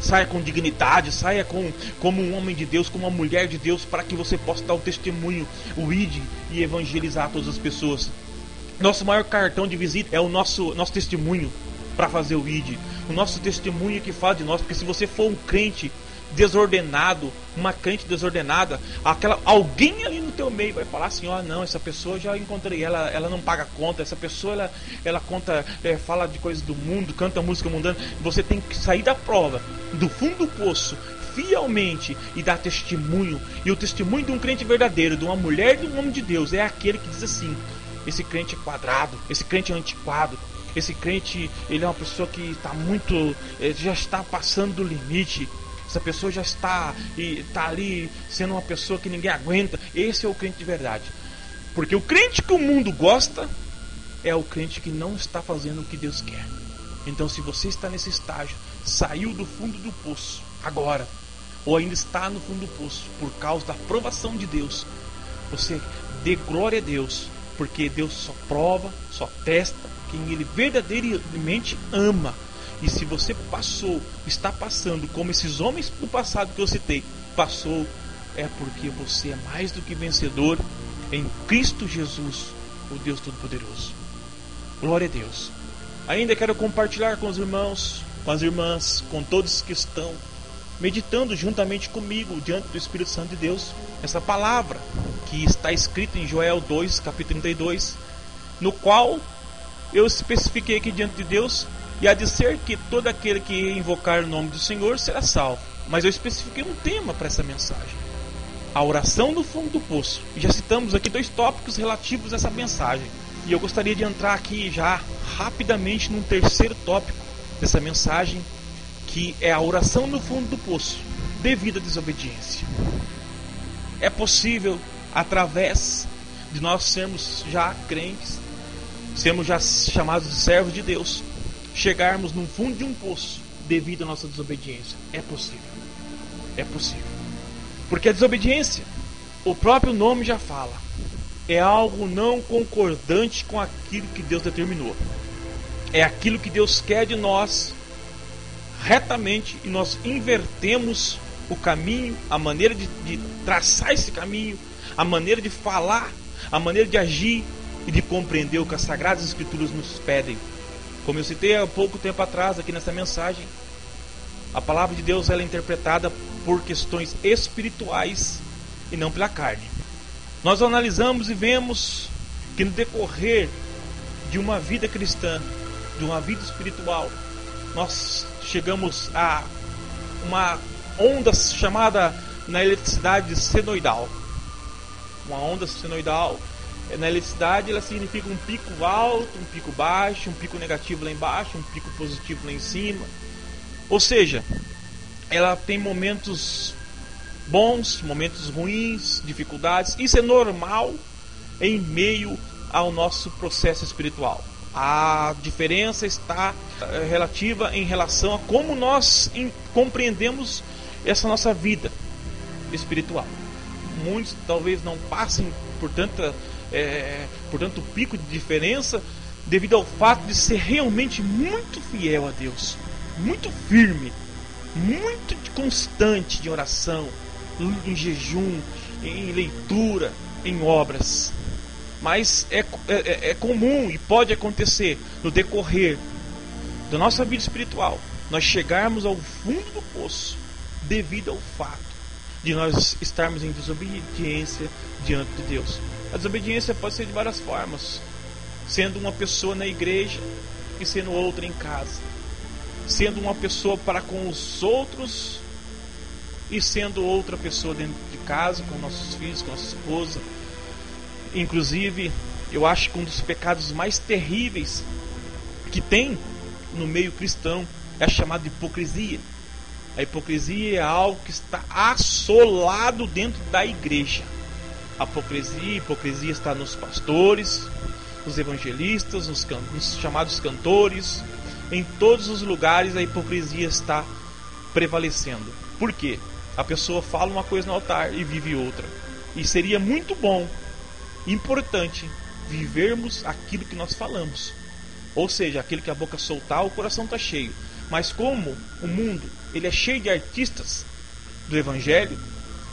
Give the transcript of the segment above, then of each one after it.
saia com dignidade, saia como um homem de Deus, como uma mulher de Deus, para que você possa dar o testemunho, o id e evangelizar todas as pessoas. Nosso maior cartão de visita é o nosso testemunho para fazer o id, o nosso testemunho que fala de nós, porque se você for um crente desordenado, uma crente desordenada, alguém ali no teu meio vai falar assim: ó, não, essa pessoa já encontrei, ela não paga conta, essa pessoa ela conta, fala de coisas do mundo, canta música mundana. Você tem que sair da prova, do fundo do poço, fielmente, e dar testemunho. E o testemunho de um crente verdadeiro, de uma mulher, de um homem de Deus, é aquele que diz assim: esse crente é quadrado, esse crente é antiquado, esse crente, ele é uma pessoa que está muito, já está passando do limite. Essa pessoa já está ali sendo uma pessoa que ninguém aguenta. Esse é o crente de verdade. Porque o crente que o mundo gosta é o crente que não está fazendo o que Deus quer. Então, se você está nesse estágio, saiu do fundo do poço agora, ou ainda está no fundo do poço por causa da aprovação de Deus, você dê glória a Deus, porque Deus só prova, só testa quem Ele verdadeiramente ama. E se você está passando como esses homens do passado que eu citei passou, é porque você é mais do que vencedor em Cristo Jesus, o Deus Todo-Poderoso. Glória a Deus. Ainda quero compartilhar com os irmãos, com as irmãs, com todos que estão meditando juntamente comigo diante do Espírito Santo de Deus, essa palavra que está escrita em Joel 2, capítulo 32, no qual eu especifiquei aqui diante de Deus: e há de ser que todo aquele que invocar o nome do Senhor será salvo. Mas eu especifiquei um tema para essa mensagem: a oração no fundo do poço. E já citamos aqui 2 tópicos relativos a essa mensagem. E eu gostaria de entrar aqui já rapidamente num terceiro tópico dessa mensagem, que é a oração no fundo do poço devido à desobediência. É possível, através de nós sermos já crentes, sermos já chamados de servos de Deus, chegarmos no fundo de um poço devido à nossa desobediência. É possível. É possível. Porque a desobediência, o próprio nome já fala, é algo não concordante com aquilo que Deus determinou. É aquilo que Deus quer de nós retamente, e nós invertemos o caminho, a maneira de traçar esse caminho, a maneira de falar, a maneira de agir e de compreender o que as Sagradas Escrituras nos pedem. Como eu citei há pouco tempo atrás aqui nessa mensagem, a palavra de Deus ela é interpretada por questões espirituais e não pela carne. Nós analisamos e vemos que no decorrer de uma vida cristã, de uma vida espiritual, nós chegamos a uma onda chamada na eletricidade senoidal. Uma onda senoidal, na eletricidade, ela significa um pico alto, um pico baixo, um pico negativo lá embaixo, um pico positivo lá em cima. Ou seja, ela tem momentos bons, momentos ruins, dificuldades. Isso é normal em meio ao nosso processo espiritual. A diferença está relativa em relação a como nós compreendemos essa nossa vida espiritual. Muitos talvez não passem por tanto pico de diferença devido ao fato de ser realmente muito fiel a Deus, muito firme, muito constante de oração, em jejum, em leitura, em obras. Mas é comum e pode acontecer no decorrer da nossa vida espiritual nós chegarmos ao fundo do poço devido ao fato de nós estarmos em desobediência diante de Deus. A desobediência pode ser de várias formas, sendo uma pessoa na igreja e sendo outra em casa, sendo uma pessoa para com os outros e sendo outra pessoa dentro de casa, com nossos filhos, com nossa esposa. Inclusive, eu acho que um dos pecados mais terríveis que tem no meio cristão é a chamada hipocrisia. A hipocrisia é algo que está assolado dentro da igreja. A hipocrisia está nos pastores, nos evangelistas, nos chamados cantores. Em todos os lugares a hipocrisia está prevalecendo. Por quê? A pessoa fala uma coisa no altar e vive outra. E seria muito bom, importante, vivermos aquilo que nós falamos. Ou seja, aquilo que a boca soltar, o coração está cheio. Mas como o mundo ele é cheio de artistas do Evangelho,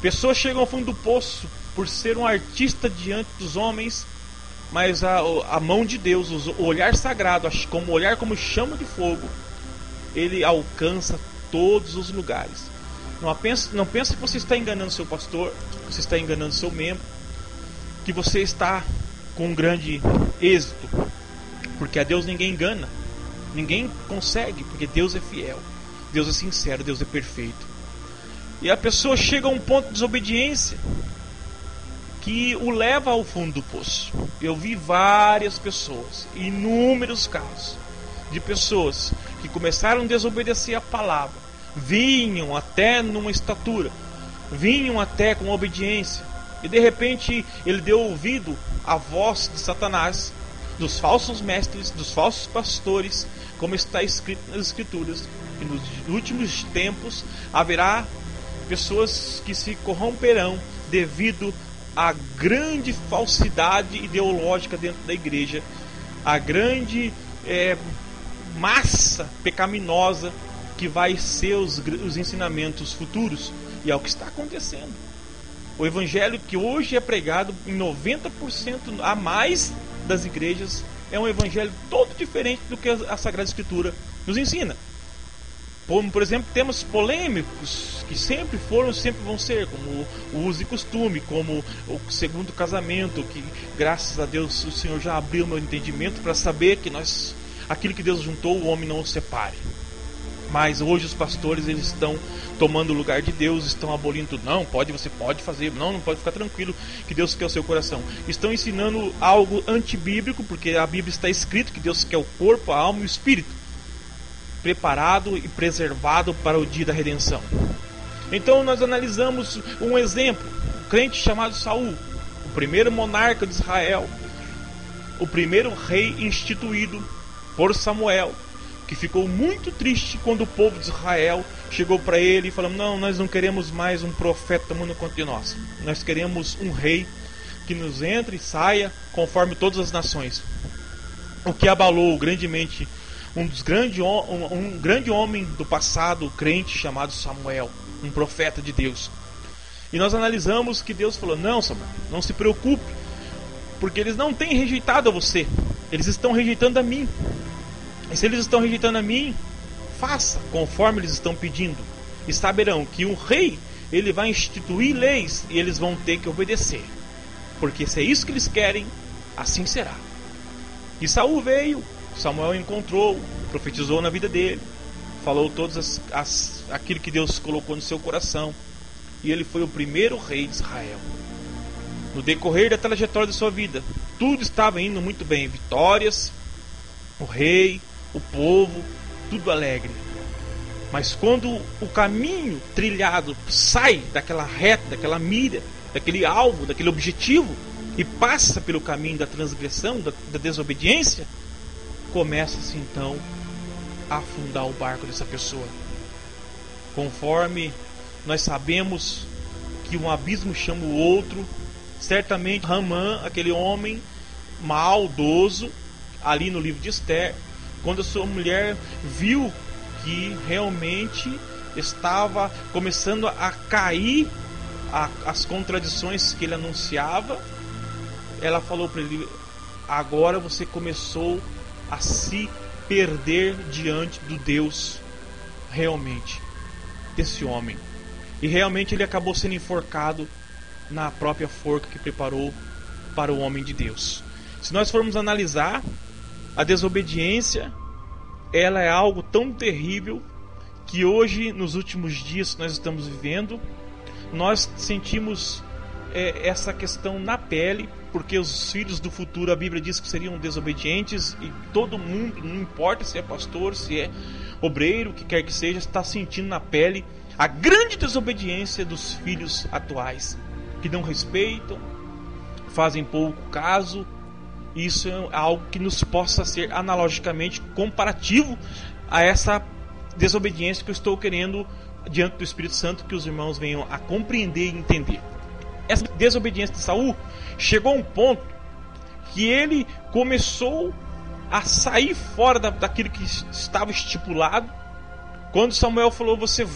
pessoas chegam ao fundo do poço por ser um artista diante dos homens, mas a mão de Deus, o olhar sagrado, como o olhar como chama de fogo, ele alcança todos os lugares. Não pense que você está enganando seu pastor, que você está enganando seu membro, que você está com um grande êxito, porque a Deus ninguém engana, ninguém consegue, porque Deus é fiel, Deus é sincero, Deus é perfeito. E a pessoa chega a um ponto de desobediência que o leva ao fundo do poço. Eu vi várias pessoas, inúmeros casos de pessoas que começaram a desobedecer a palavra, vinham até numa estatura, vinham até com obediência, e de repente ele deu ouvido à voz de Satanás, dos falsos mestres, dos falsos pastores, como está escrito nas Escrituras, que nos últimos tempos haverá pessoas que se corromperão devido à grande falsidade ideológica dentro da igreja, a grande massa pecaminosa que vai ser os ensinamentos futuros. E é o que está acontecendo. O evangelho que hoje é pregado em 90% a mais das igrejas é um evangelho todo diferente do que a Sagrada Escritura nos ensina. Como, por exemplo, temas polêmicos que sempre foram e sempre vão ser, como o uso e costume, como o segundo casamento, que graças a Deus o Senhor já abriu meu entendimento para saber que aquilo que Deus juntou, o homem não o separe. Mas hoje os pastores eles estão tomando o lugar de Deus, estão abolindo tudo. Não, você pode fazer, não pode ficar tranquilo, que Deus quer o seu coração. Estão ensinando algo antibíblico, porque a Bíblia está escrito que Deus quer o corpo, a alma e o espírito preparado e preservado para o dia da redenção. Então nós analisamos um exemplo, um crente chamado Saul, o primeiro monarca de Israel, o primeiro rei instituído por Samuel, que ficou muito triste quando o povo de Israel chegou para ele e falou: não, nós não queremos mais um profeta tomando conta de nós, nós queremos um rei que nos entre e saia conforme todas as nações. O que abalou grandemente um grande homem do passado, crente, chamado Samuel, um profeta de Deus. E nós analisamos que Deus falou: não, Samuel, não se preocupe, porque eles não têm rejeitado a você, eles estão rejeitando a mim. E se eles estão rejeitando a mim, faça conforme eles estão pedindo, e saberão que um rei ele vai instituir leis e eles vão ter que obedecer, porque se é isso que eles querem, assim será. E Saul veio, Samuel encontrou, profetizou na vida dele, falou todas aquilo que Deus colocou no seu coração, e ele foi o primeiro rei de Israel. No decorrer da trajetória de sua vida, tudo estava indo muito bem, vitórias, o rei, o povo, tudo alegre. Mas quando o caminho trilhado sai daquela reta, daquela mira, daquele alvo, daquele objetivo, e passa pelo caminho da transgressão, da desobediência, começa-se então a afundar o barco dessa pessoa. Conforme nós sabemos que um abismo chama o outro, certamente Ramã, aquele homem maldoso, ali no livro de Esther, quando a sua mulher viu que realmente estava começando a cair as contradições que ele anunciava, ela falou para ele: agora você começou a se perder diante do Deus realmente desse homem. E realmente ele acabou sendo enforcado na própria forca que preparou para o homem de Deus. Se nós formos analisar, a desobediência, ela é algo tão terrível que hoje, nos últimos dias que nós estamos vivendo, nós sentimos essa questão na pele, porque os filhos do futuro, a Bíblia diz que seriam desobedientes, e todo mundo, não importa se é pastor, se é obreiro, o que quer que seja, está sentindo na pele a grande desobediência dos filhos atuais, que não respeitam, fazem pouco caso. Isso é algo que nos possa ser analogicamente comparativo a essa desobediência que eu estou querendo, diante do Espírito Santo, que os irmãos venham a compreender e entender. Essa desobediência de Saul chegou a um ponto que ele começou a sair fora daquilo que estava estipulado, Quando Samuel falou, você